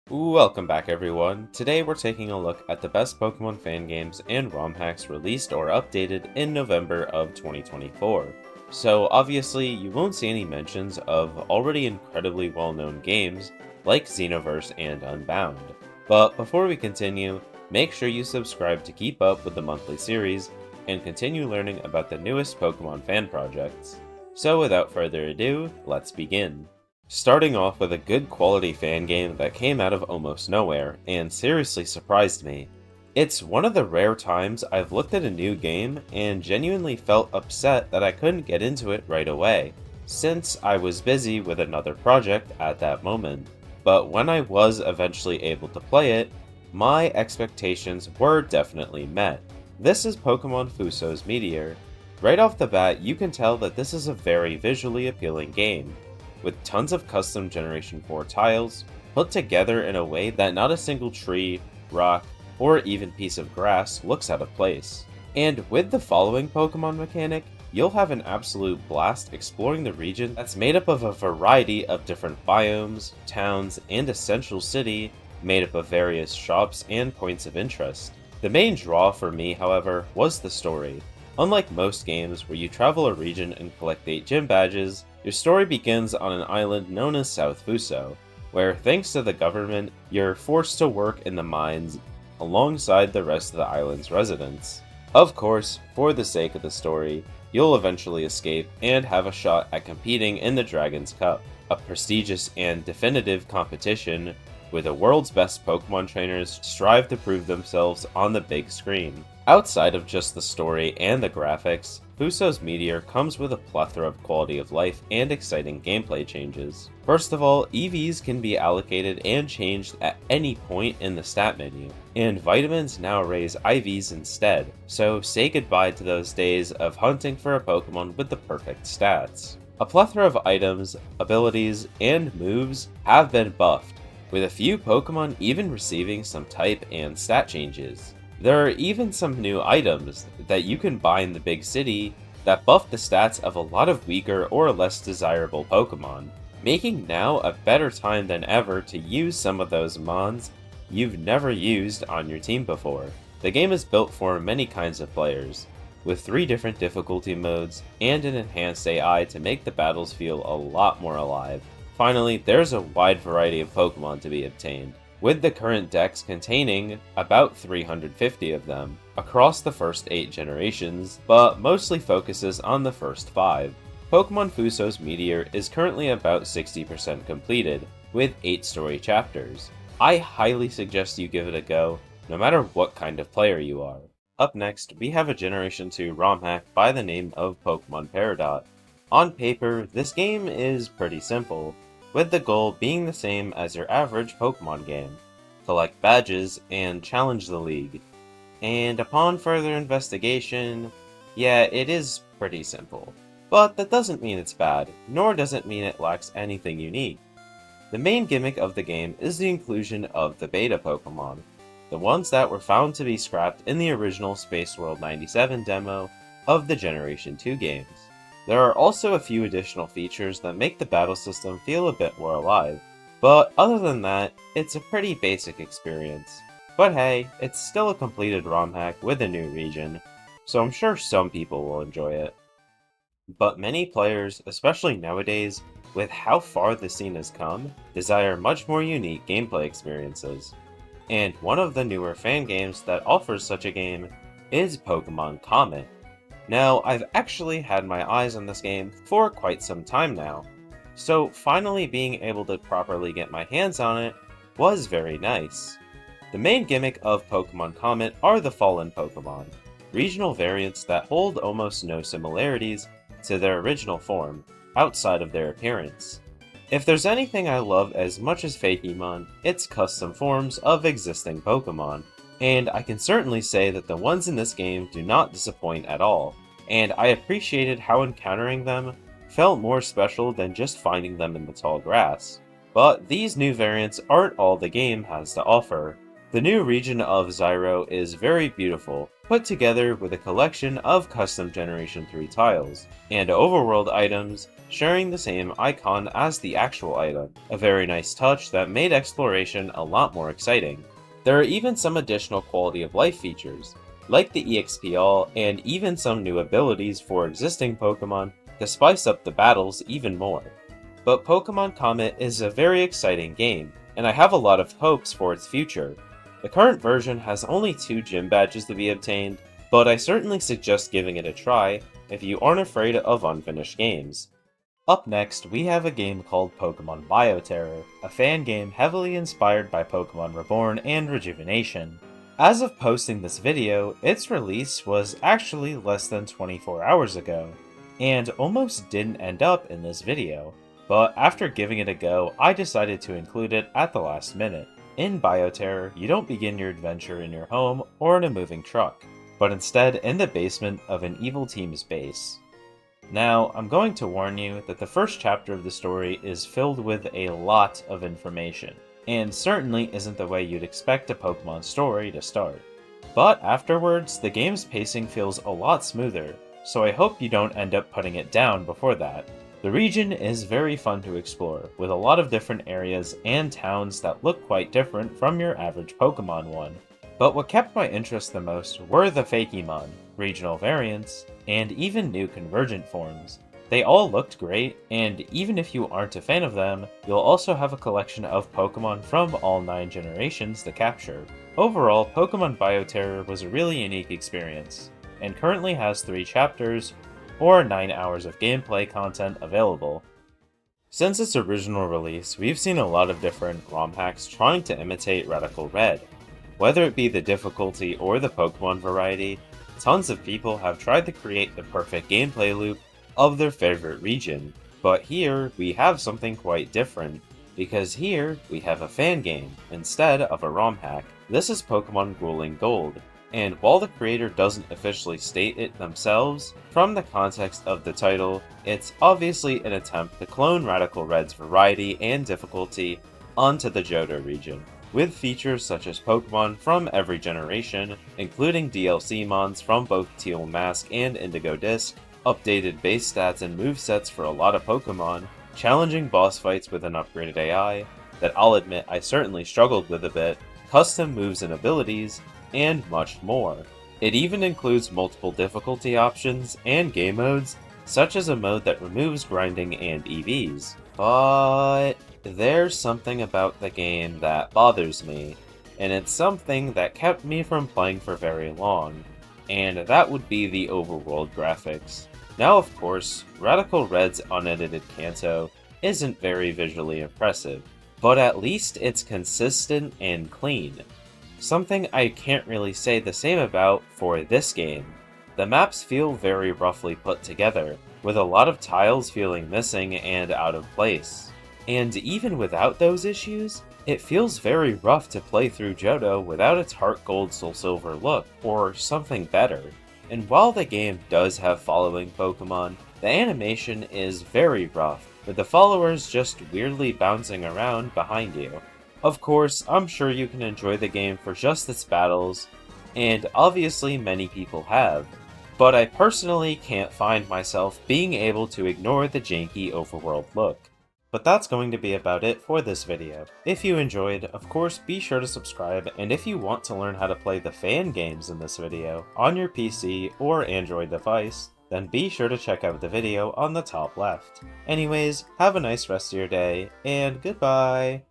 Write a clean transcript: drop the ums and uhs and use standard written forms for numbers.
Welcome back everyone. Today we're taking a look at the best Pokemon fan games and ROM hacks released or updated in November of 2024. So obviously you won't see any mentions of already incredibly well-known games like Xenoverse and Unbound. But before we continue, make sure you subscribe to keep up with the monthly series and continue learning about the newest Pokemon fan projects. So without further ado, let's begin. Starting off with a good quality fan game that came out of almost nowhere and seriously surprised me. It's one of the rare times I've looked at a new game and genuinely felt upset that I couldn't get into it right away, since I was busy with another project at that moment. But when I was eventually able to play it, my expectations were definitely met. This is Pokemon Fuso's Meteor. Right off the bat, you can tell that this is a very visually appealing game, with tons of custom Generation 4 tiles put together in a way that not a single tree, rock, or even piece of grass looks out of place. And with the following Pokemon mechanic, you'll have an absolute blast exploring the region that's made up of a variety of different biomes, towns, and a central city made up of various shops and points of interest. The main draw for me, however, was the story. Unlike most games where you travel a region and collect 8 gym badges, your story begins on an island known as South Fuso, where thanks to the government, you're forced to work in the mines alongside the rest of the island's residents. Of course, for the sake of the story, you'll eventually escape and have a shot at competing in the Dragon's Cup, a prestigious and definitive competition where the world's best Pokemon trainers strive to prove themselves on the big screen. Outside of just the story and the graphics, Fuso's Meteor comes with a plethora of quality of life and exciting gameplay changes. First of all, EVs can be allocated and changed at any point in the stat menu, and vitamins now raise IVs instead, so say goodbye to those days of hunting for a Pokemon with the perfect stats. A plethora of items, abilities, and moves have been buffed, with a few Pokemon even receiving some type and stat changes. There are even some new items that you can buy in the big city that buff the stats of a lot of weaker or less desirable Pokemon, making now a better time than ever to use some of those mons you've never used on your team before. The game is built for many kinds of players, with 3 different difficulty modes and an enhanced AI to make the battles feel a lot more alive. Finally, there's a wide variety of Pokemon to be obtained, with the current dex containing about 350 of them across the first 8 generations, but mostly focuses on the first 5. Pokemon Fuso's Meteor is currently about 60% completed, with 8 story chapters. I highly suggest you give it a go, no matter what kind of player you are. Up next, we have a Generation 2 ROM hack by the name of Pokemon Peridot. On paper, this game is pretty simple, with the goal being the same as your average Pokemon game: collect badges and challenge the league. And upon further investigation, yeah, it is pretty simple. But that doesn't mean it's bad, nor does it mean it lacks anything unique. The main gimmick of the game is the inclusion of the beta Pokemon, the ones that were found to be scrapped in the original Space World 97 demo of the Generation 2 games. There are also a few additional features that make the battle system feel a bit more alive, but other than that, it's a pretty basic experience. But hey, it's still a completed ROM hack with a new region, so I'm sure some people will enjoy it. But many players, especially nowadays, with how far the scene has come, desire much more unique gameplay experiences. And one of the newer fan games that offers such a game is Pokemon Comet. Now, I've actually had my eyes on this game for quite some time now, so finally being able to properly get my hands on it was very nice. The main gimmick of Pokemon Comet are the Fallen Pokemon, regional variants that hold almost no similarities to their original form, outside of their appearance. If there's anything I love as much as Fakemon, it's custom forms of existing Pokemon. And I can certainly say that the ones in this game do not disappoint at all, and I appreciated how encountering them felt more special than just finding them in the tall grass. But these new variants aren't all the game has to offer. The new region of Zyro is very beautiful, put together with a collection of custom Generation 3 tiles, and overworld items sharing the same icon as the actual item, a very nice touch that made exploration a lot more exciting. There are even some additional quality of life features, like the EXP All and even some new abilities for existing Pokemon to spice up the battles even more. But Pokemon Comet is a very exciting game, and I have a lot of hopes for its future. The current version has only 2 gym badges to be obtained, but I certainly suggest giving it a try if you aren't afraid of unfinished games. Up next, we have a game called Pokemon Bioterror, a fan game heavily inspired by Pokemon Reborn and Rejuvenation. As of posting this video, its release was actually less than 24 hours ago, and almost didn't end up in this video, but after giving it a go, I decided to include it at the last minute. In Bioterror, you don't begin your adventure in your home or in a moving truck, but instead in the basement of an evil team's base. Now, I'm going to warn you that the first chapter of the story is filled with a lot of information, and certainly isn't the way you'd expect a Pokemon story to start. But afterwards, the game's pacing feels a lot smoother, so I hope you don't end up putting it down before that. The region is very fun to explore, with a lot of different areas and towns that look quite different from your average Pokemon one. But what kept my interest the most were the Fakemon, regional variants, and even new convergent forms. They all looked great, and even if you aren't a fan of them, you'll also have a collection of Pokemon from all 9 generations to capture. Overall, Pokemon Bioterror was a really unique experience, and currently has 3 chapters, or 9 hours of gameplay content available. Since its original release, we've seen a lot of different ROM hacks trying to imitate Radical Red. Whether it be the difficulty or the Pokemon variety, tons of people have tried to create the perfect gameplay loop of their favorite region. But here, we have something quite different, because here, we have a fan game, instead of a ROM hack. This is Pokemon Grueling Gold, and while the creator doesn't officially state it themselves, from the context of the title, it's obviously an attempt to clone Radical Red's variety and difficulty onto the Johto region, with features such as Pokemon from every generation, including DLC mons from both Teal Mask and Indigo Disc, updated base stats and movesets for a lot of Pokemon, challenging boss fights with an upgraded AI, that I'll admit I certainly struggled with a bit, custom moves and abilities, and much more. It even includes multiple difficulty options and game modes, such as a mode that removes grinding and EVs. But there's something about the game that bothers me, and it's something that kept me from playing for very long, and that would be the overworld graphics. Now, of course, Radical Red's unedited Kanto isn't very visually impressive, but at least it's consistent and clean. Something I can't really say the same about for this game. The maps feel very roughly put together, with a lot of tiles feeling missing and out of place. And even without those issues, it feels very rough to play through Johto without its Heart Gold Soul Silver look, or something better. And while the game does have following Pokemon, the animation is very rough, with the followers just weirdly bouncing around behind you. Of course, I'm sure you can enjoy the game for just its battles, and obviously many people have, but I personally can't find myself being able to ignore the janky overworld look. But that's going to be about it for this video. If you enjoyed, of course be sure to subscribe, and if you want to learn how to play the fan games in this video on your PC or Android device, then be sure to check out the video on the top left. Anyways, have a nice rest of your day, and goodbye!